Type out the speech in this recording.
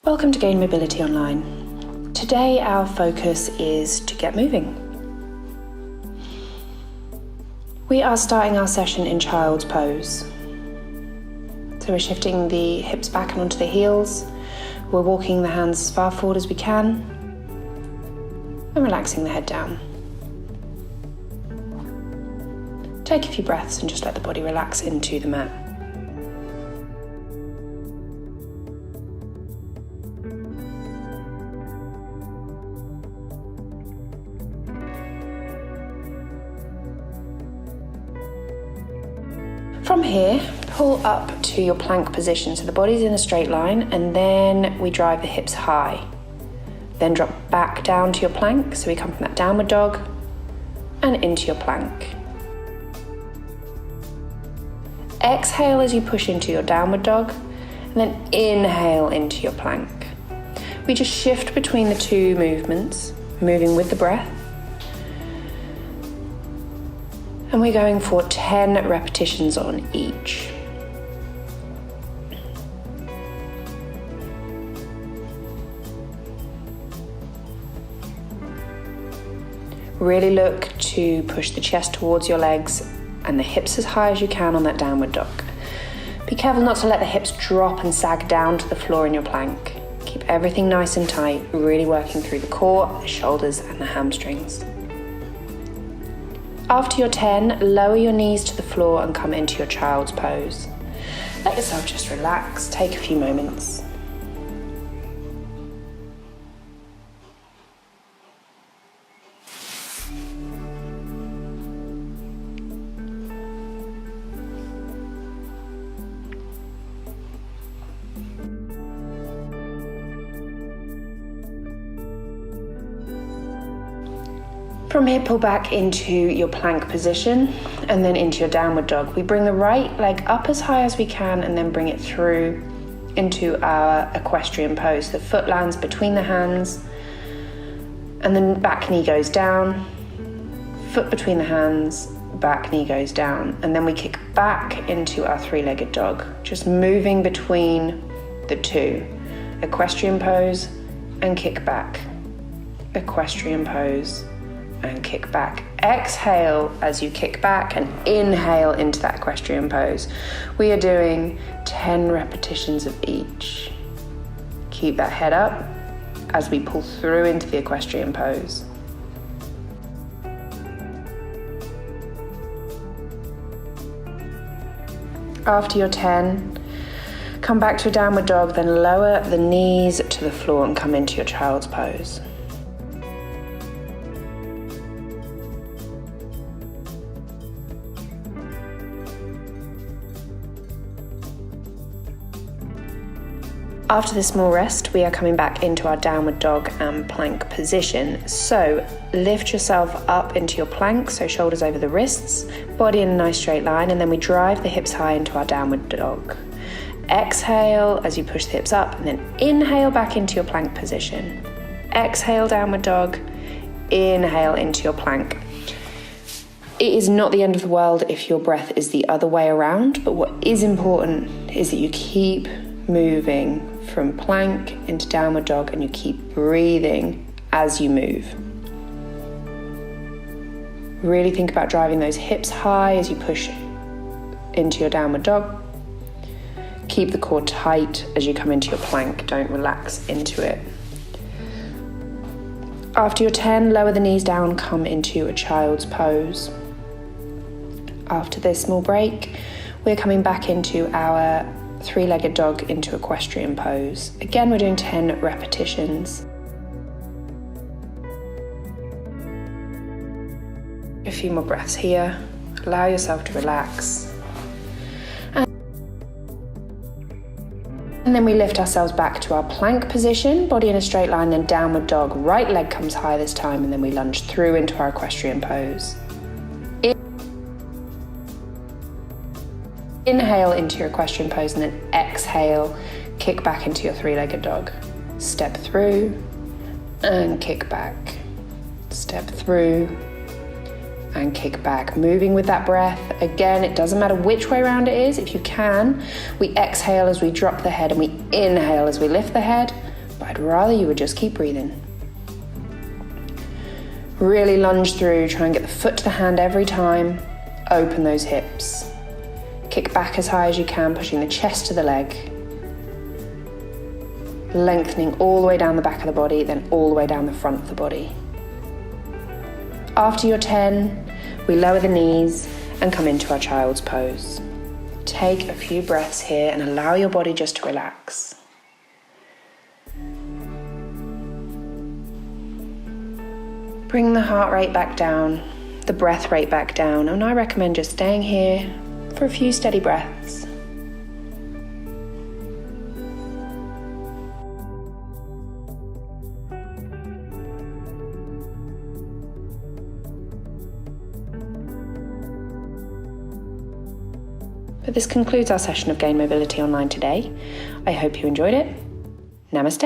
Welcome to Gain Mobility Online. Today our focus is to get moving. We are starting our session in child's pose. So we're shifting the hips back and onto the heels. We're walking the hands as far forward as we can and relaxing the head down. Take a few breaths and just let the body relax into the mat. From here, pull up to your plank position. So the body's in a straight line, and then we drive the hips high. Then drop back down to your plank. So we come from that downward dog and into your plank. Exhale as you push into your downward dog, and then inhale into your plank. We just shift between the two movements, moving with the breath. And we're going for 10 repetitions on each. Really look to push the chest towards your legs and the hips as high as you can on that downward dog. Be careful not to let the hips drop and sag down to the floor in your plank. Keep everything nice and tight, really working through the core, the shoulders and the hamstrings. After your 10, lower your knees to the floor and come into your child's pose. Let yourself just relax, take a few moments. From here, pull back into your plank position and then into your downward dog. We bring the right leg up as high as we can and then bring it through into our equestrian pose. The foot lands between the hands and then back knee goes down, foot between the hands, back knee goes down. And then we kick back into our three-legged dog, just moving between the two. Equestrian pose and kick back. Equestrian pose and kick back. Exhale as you kick back and inhale into that equestrian pose. We are doing 10 repetitions of each. Keep that head up as we pull through into the equestrian pose. After your 10, come back to a downward dog, then lower the knees to the floor and come into your child's pose. After this small rest, we are coming back into our downward dog and plank position. So lift yourself up into your plank, so shoulders over the wrists, body in a nice straight line, and then we drive the hips high into our downward dog. Exhale as you push the hips up, and then inhale back into your plank position. Exhale, downward dog, inhale into your plank. It is not the end of the world if your breath is the other way around, but what is important is that you keep moving from plank into downward dog and you keep breathing as you move. Really think about driving those hips high as you push into your downward dog. Keep the core tight as you come into your plank. Don't relax into it. After your 10, lower the knees down, come into a child's pose. After this small break, we're coming back into our three-legged dog into equestrian pose. Again, we're doing 10 repetitions. A few more breaths here. Allow yourself to relax. And then we lift ourselves back to our plank position, body in a straight line, then downward dog. Right leg comes high this time, and then we lunge through into our equestrian pose. Inhale into your equestrian pose and then exhale, kick back into your three-legged dog. Step through and kick back. Step through and kick back. Moving with that breath. Again, it doesn't matter which way around it is. If you can, we exhale as we drop the head and we inhale as we lift the head. but I'd rather you would just keep breathing. Really lunge through, try and get the foot to the hand every time. Open those hips. Kick back as high as you can, pushing the chest to the leg. Lengthening all the way down the back of the body, then all the way down the front of the body. After your 10, we lower the knees and come into our child's pose. Take a few breaths here and allow your body just to relax. Bring the heart rate back down, the breath rate back down, and I recommend just staying here for a few steady breaths. But this concludes our session of Gain Mobility Online today. I hope you enjoyed it. Namaste.